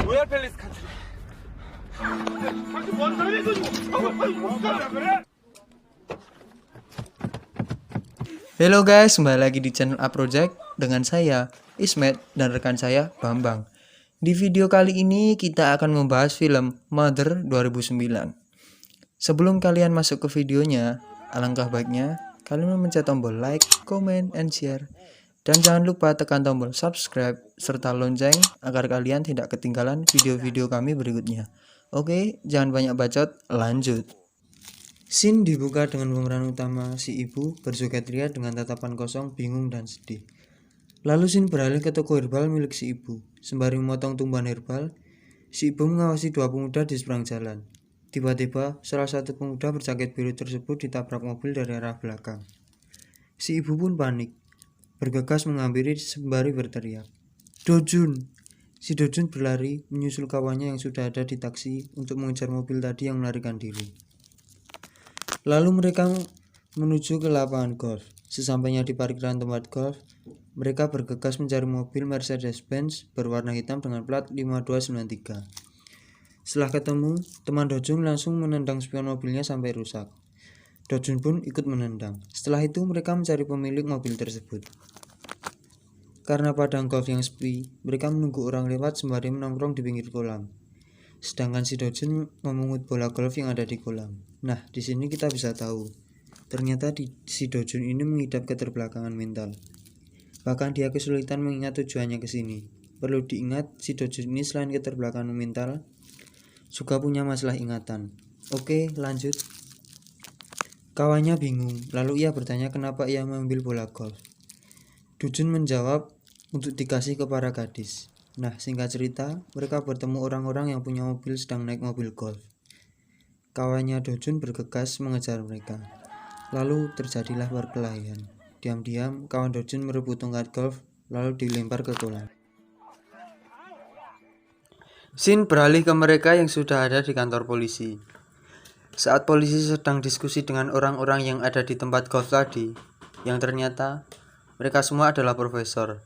로얄 팰리스 카트리. 당신 뭔 사람이 그래? Halo guys, kembali lagi di channel A Project dengan saya Ismet dan rekan saya Bambang. Di video kali ini kita akan membahas film Mother 2009. Sebelum kalian masuk ke videonya, alangkah baiknya kalian memencet tombol like, comment, and share. Dan jangan lupa tekan tombol subscribe serta lonceng agar kalian tidak ketinggalan video-video kami berikutnya. Oke, jangan banyak bacot, lanjut. Scene dibuka dengan pemeran utama si ibu berjoget ria dengan tatapan kosong, bingung dan sedih. Lalu scene beralih ke toko herbal milik si ibu. Sembari memotong tumbuhan herbal, si ibu mengawasi dua pemuda di seberang jalan. Tiba-tiba, salah satu pemuda berjaket biru tersebut ditabrak mobil dari arah belakang. Si ibu pun panik, bergegas menghampiri sembari berteriak, "Dojun!" Si Dojun berlari menyusul kawannya yang sudah ada di taksi untuk mengejar mobil tadi yang melarikan diri. Lalu mereka menuju ke lapangan golf. Sesampainya di parkiran tempat golf, mereka bergegas mencari mobil Mercedes-Benz berwarna hitam dengan plat 5293. Setelah ketemu, teman Dojun langsung menendang spion mobilnya sampai rusak. Dojun pun ikut menendang. Setelah itu mereka mencari pemilik mobil tersebut. Karena padang golf yang sepi, mereka menunggu orang lewat sembari menongkrong di pinggir kolam. Sedangkan si Dojun memungut bola golf yang ada di kolam. Nah, di sini kita bisa tahu, ternyata si Dojun ini mengidap keterbelakangan mental. Bahkan dia kesulitan mengingat tujuannya ke sini. Perlu diingat, si Dojun ini selain keterbelakangan mental, juga punya masalah ingatan. Oke, lanjut. Kawannya bingung, lalu ia bertanya kenapa ia mengambil bola golf. Dojun menjawab untuk dikasih ke para gadis. Nah, singkat cerita, mereka bertemu orang-orang yang punya mobil sedang naik mobil golf. Kawannya Dojun bergegas mengejar mereka. Lalu terjadilah perkelahian. Diam-diam, kawan Dojun merebut tongkat golf, lalu dilempar ke kolam. Scene beralih ke mereka yang sudah ada di kantor polisi. Saat polisi sedang diskusi dengan orang-orang yang ada di tempat golf tadi, yang ternyata mereka semua adalah profesor.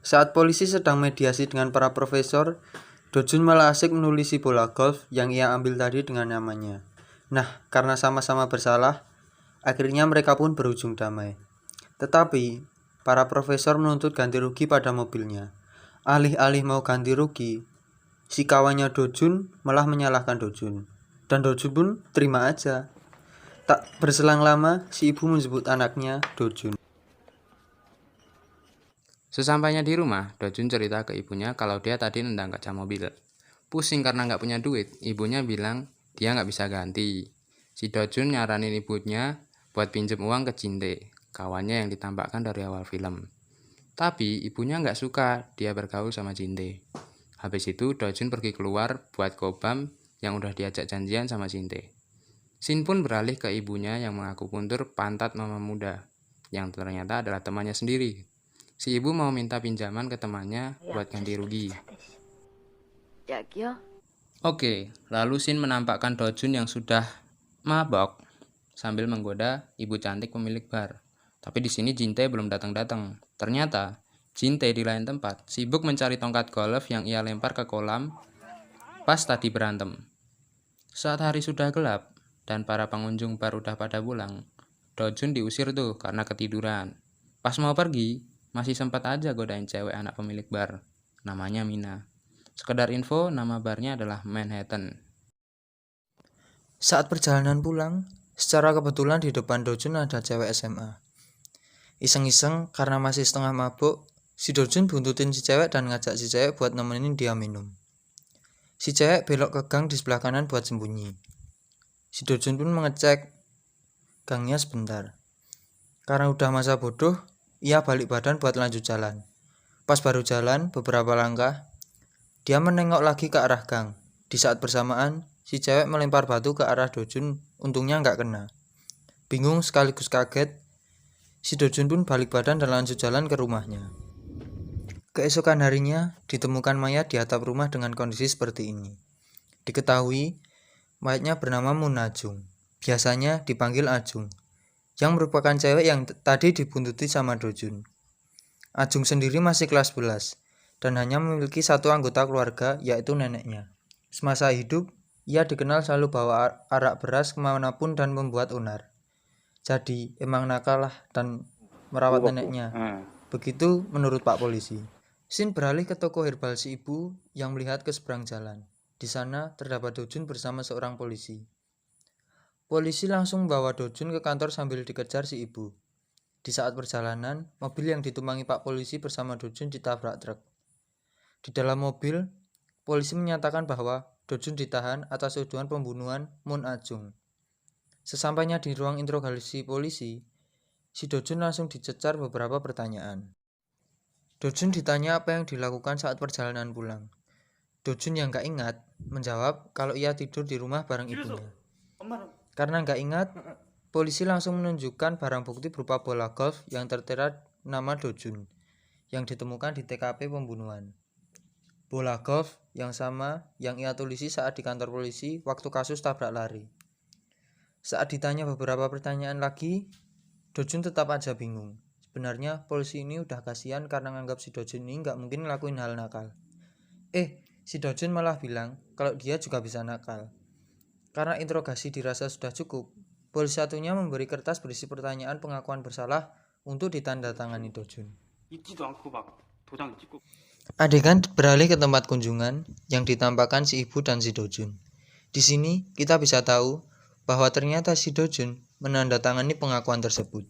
Saat polisi sedang mediasi dengan para profesor, Dojun malah asik menulisi bola golf yang ia ambil tadi dengan namanya. Nah, karena sama-sama bersalah, akhirnya mereka pun berujung damai. Tetapi, para profesor menuntut ganti rugi pada mobilnya. Alih-alih mau ganti rugi, si kawannya Dojun malah menyalahkan Dojun. Dan Dojun pun terima aja. Tak berselang lama, si ibu menyebut anaknya Dojun. Sesampainya di rumah, Dojun cerita ke ibunya kalau dia tadi nendang kaca mobil. Pusing karena nggak punya duit, ibunya bilang dia nggak bisa ganti. Si Dojun nyaranin ibunya buat pinjem uang ke Jinte, kawannya yang ditampakkan dari awal film. Tapi ibunya nggak suka dia bergaul sama Jinte. Habis itu Dojun pergi keluar buat kobam yang udah diajak janjian sama Jinte. Sin pun beralih ke ibunya yang mengaku puntur pantat mama muda, yang ternyata adalah temannya sendiri. Si ibu mau minta pinjaman ke temannya buat ganti rugi. Oke, lalu Sin menampakkan Dojun yang sudah mabok sambil menggoda ibu cantik pemilik bar. Tapi di sini Jinte belum datang-datang. Ternyata Jinte di lain tempat sibuk mencari tongkat golf yang ia lempar ke kolam pas tadi berantem. Saat hari sudah gelap dan para pengunjung bar udah pada pulang, Dojun diusir tuh karena ketiduran. Pas mau pergi, masih sempat aja godain cewek anak pemilik bar, namanya Mina. Sekedar info, nama barnya adalah Manhattan. Saat perjalanan pulang, secara kebetulan di depan Dojun ada cewek SMA. Iseng-iseng karena masih setengah mabuk, si Dojun buntutin si cewek dan ngajak si cewek buat nemenin dia minum. Si cewek belok ke gang di sebelah kanan buat sembunyi. Si Dojun pun mengecek gangnya sebentar. Karena udah masa bodoh, ia balik badan buat lanjut jalan. Pas baru jalan beberapa langkah, dia menengok lagi ke arah gang. Di saat bersamaan, si cewek melempar batu ke arah Dojun, untungnya nggak kena. Bingung sekaligus kaget, si Dojun pun balik badan dan lanjut jalan ke rumahnya. Keesokan harinya, ditemukan mayat di atap rumah dengan kondisi seperti ini. Diketahui, mayatnya bernama Munajung, biasanya dipanggil Ajung, yang merupakan cewek yang tadi dibuntuti sama Dojun. Ajung sendiri masih kelas 11. dan hanya memiliki satu anggota keluarga, yaitu neneknya. Semasa hidup, ia dikenal selalu bawa arak beras kemanapun dan membuat onar. Jadi emang nakal lah dan merawat neneknya. Begitu menurut Pak Polisi. Sin beralih ke toko herbal si ibu yang melihat ke seberang jalan. Di sana terdapat Dojun bersama seorang polisi. Polisi langsung membawa Dojun ke kantor sambil dikejar si ibu. Di saat perjalanan, mobil yang ditumpangi Pak Polisi bersama Dojun ditabrak truk. Di dalam mobil, polisi menyatakan bahwa Dojun ditahan atas tuduhan pembunuhan Moon Ajung. Sesampainya di ruang interogasi polisi, si Dojun langsung dicecar beberapa pertanyaan. Dojun ditanya apa yang dilakukan saat perjalanan pulang. Dojun yang gak ingat menjawab kalau ia tidur di rumah bareng ibunya. Karena gak ingat, polisi langsung menunjukkan barang bukti berupa bola golf yang tertera nama Dojun yang ditemukan di TKP pembunuhan. Bola golf yang sama yang ia tulisi saat di kantor polisi waktu kasus tabrak lari. Saat ditanya beberapa pertanyaan lagi, Dojun tetap aja bingung. Sebenarnya polisi ini udah kasihan karena nganggap si Dojun ini nggak mungkin ngelakuin hal nakal. Si Dojun malah bilang kalau dia juga bisa nakal. Karena interogasi dirasa sudah cukup, polisi satunya memberi kertas berisi pertanyaan pengakuan bersalah untuk ditandatangani Dojun. Adegan beralih ke tempat kunjungan yang ditampakkan si ibu dan si Dojun. Di sini kita bisa tahu bahwa ternyata si Dojun menandatangani pengakuan tersebut.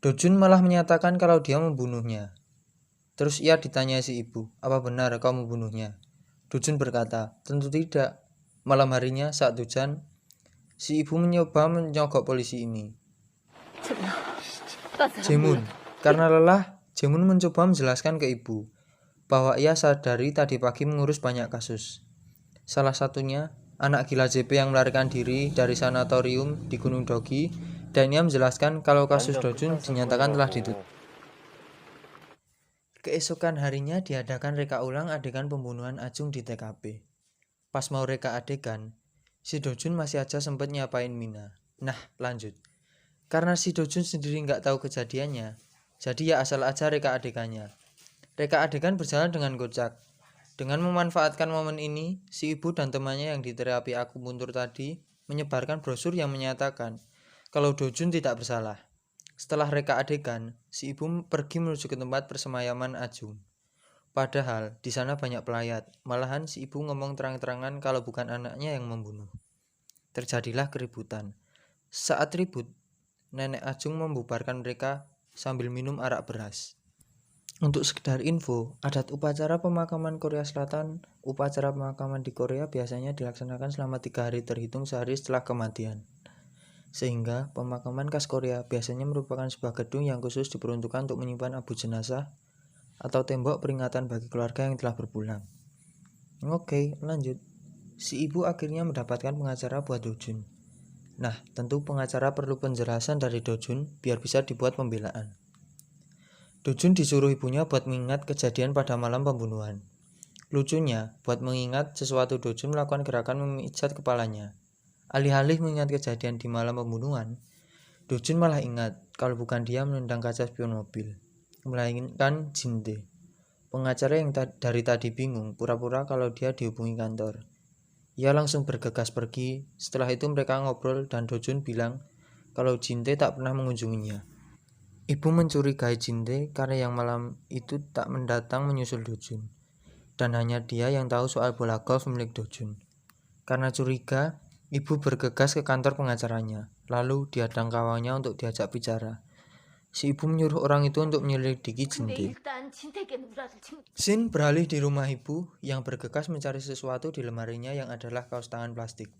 Dojun malah menyatakan kalau dia membunuhnya. Terus ia ditanya si ibu, apa benar kau membunuhnya? Dojun berkata, tentu tidak. Malam harinya saat hujan, si ibu mencoba menyogok polisi ini. Jaemun, karena lelah, Jaemun mencoba menjelaskan ke ibu bahwa ia sadari tadi pagi mengurus banyak kasus. Salah satunya, anak gila JP yang melarikan diri dari sanatorium di Gunung Dogi, dan ia menjelaskan kalau kasus Dojun dinyatakan telah ditutup. Keesokan harinya diadakan reka ulang adegan pembunuhan Ajung di TKP. Pas mau reka adegan, si Dojun masih aja sempat nyapain Mina. Nah, lanjut. Karena si Dojun sendiri nggak tahu kejadiannya, jadi ya asal aja reka adegannya. Reka adegan berjalan dengan kocak. Dengan memanfaatkan momen ini, si ibu dan temannya yang di terapi akupuntur tadi menyebarkan brosur yang menyatakan kalau Dojun tidak bersalah. Setelah reka adegan, si ibu pergi menuju ke tempat persemayaman Ajung. Padahal di sana banyak pelayat. Malahan si ibu ngomong terang-terangan kalau bukan anaknya yang membunuh. Terjadilah keributan. Saat ribut, nenek Ajung membubarkan mereka sambil minum arak beras. Untuk sekedar info, adat upacara pemakaman Korea Selatan, upacara pemakaman di Korea biasanya dilaksanakan selama 3 hari terhitung sehari setelah kematian. Sehingga pemakaman khas Korea biasanya merupakan sebuah gedung yang khusus diperuntukkan untuk menyimpan abu jenazah atau tembok peringatan bagi keluarga yang telah berpulang. Oke, lanjut. Si ibu akhirnya mendapatkan pengacara buat Dojun. Nah, tentu pengacara perlu penjelasan dari Dojun biar bisa dibuat pembelaan. Dojun disuruh ibunya buat mengingat kejadian pada malam pembunuhan. Lucunya, buat mengingat sesuatu Dojun melakukan gerakan memijat kepalanya. Alih-alih mengingat kejadian di malam pembunuhan, Dojun malah ingat kalau bukan dia menendang kaca spion mobil, melainkan Jinte. Pengacara yang dari tadi bingung pura-pura kalau dia dihubungi kantor. Ia langsung bergegas pergi. Setelah itu mereka ngobrol dan Dojun bilang kalau Jinte tak pernah mengunjunginya. Ibu mencurigai Jinte karena yang malam itu tak mendatang menyusul Dojun, dan hanya dia yang tahu soal bola golf milik Dojun. Karena curiga, ibu bergegas ke kantor pengacaranya, lalu diadang kawannya untuk diajak bicara. Si ibu menyuruh orang itu untuk menyelidiki Jinte. Sin beralih di rumah ibu yang bergegas mencari sesuatu di lemarinya yang adalah kaos tangan plastik.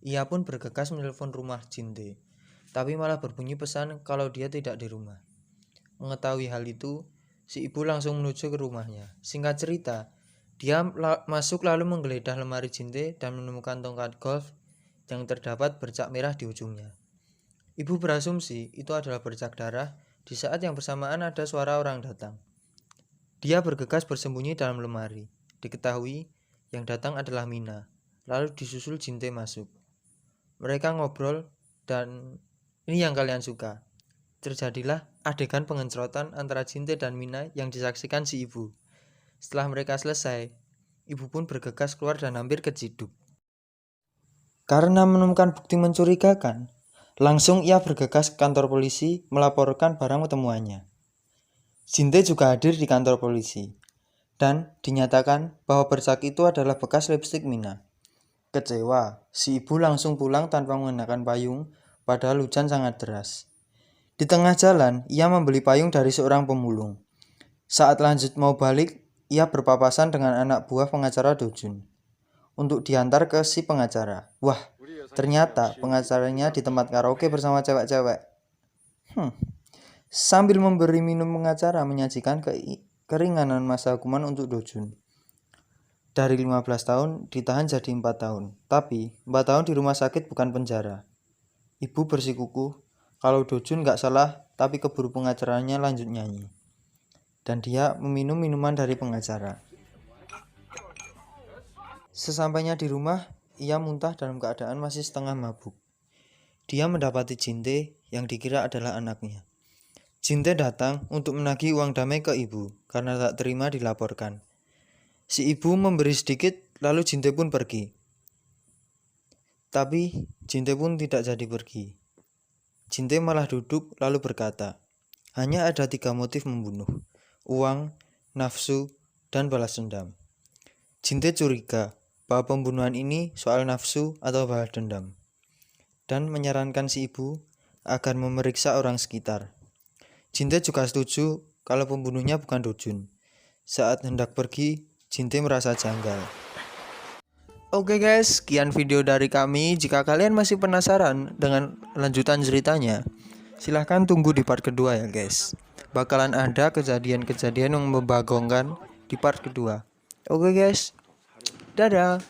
Ia pun bergegas menelpon rumah Jinte, tapi malah berbunyi pesan kalau dia tidak di rumah. Mengetahui hal itu, si ibu langsung menuju ke rumahnya. Singkat cerita, dia masuk lalu menggeledah lemari Jinte dan menemukan tongkat golf yang terdapat bercak merah di ujungnya. Ibu berasumsi itu adalah bercak darah. Di saat yang bersamaan ada suara orang datang. Dia bergegas bersembunyi dalam lemari. Diketahui yang datang adalah Mina. Lalu disusul Jinte masuk. Mereka ngobrol dan ini yang kalian suka. terjadilah adegan pengencrotan antara Jinte dan Mina yang disaksikan si ibu. Setelah mereka selesai, ibu pun bergegas keluar dan hampir keciduk. Karena menemukan bukti mencurigakan, langsung ia bergegas ke kantor polisi melaporkan barang temuannya. Jinte juga hadir di kantor polisi dan dinyatakan bahwa bercak itu adalah bekas lipstik Mina. Kecewa, si ibu langsung pulang tanpa mengenakan payung padahal hujan sangat deras. Di tengah jalan, ia membeli payung dari seorang pemulung. Saat lanjut mau balik, ia berpapasan dengan anak buah pengacara Dojun untuk diantar ke si pengacara. Wah, ternyata pengacaranya di tempat karaoke bersama cewek-cewek. Sambil memberi minum, pengacara menyajikan keringanan masa hukuman untuk Dojun. Dari 15 tahun ditahan jadi 4 tahun. Tapi 4 tahun di rumah sakit bukan penjara. Ibu bersikukuh kalau Dojun gak salah, tapi keburu pengacaranya lanjut nyanyi. Dan dia meminum minuman dari pengacara. Sesampainya di rumah, ia muntah dalam keadaan masih setengah mabuk. Dia mendapati Jinte yang dikira adalah anaknya. Jinte datang untuk menagih uang damai ke ibu karena tak terima dilaporkan. Si ibu memberi sedikit, lalu Jinte pun pergi. Tapi Jinte pun tidak jadi pergi. Jinte malah duduk lalu berkata, hanya ada 3 motif membunuh: uang, nafsu, dan balas dendam. Jinte curiga bahwa pembunuhan ini soal nafsu atau balas dendam, dan menyarankan si ibu agar memeriksa orang sekitar. Jinte juga setuju kalau pembunuhnya bukan Dojun. Saat hendak pergi, Jinte merasa janggal. Oke guys, sekian video dari kami. Jika kalian masih penasaran dengan lanjutan ceritanya, silahkan tunggu di part kedua ya guys. Bakalan ada kejadian-kejadian yang membagongkan di part kedua. Oke guys, dadah.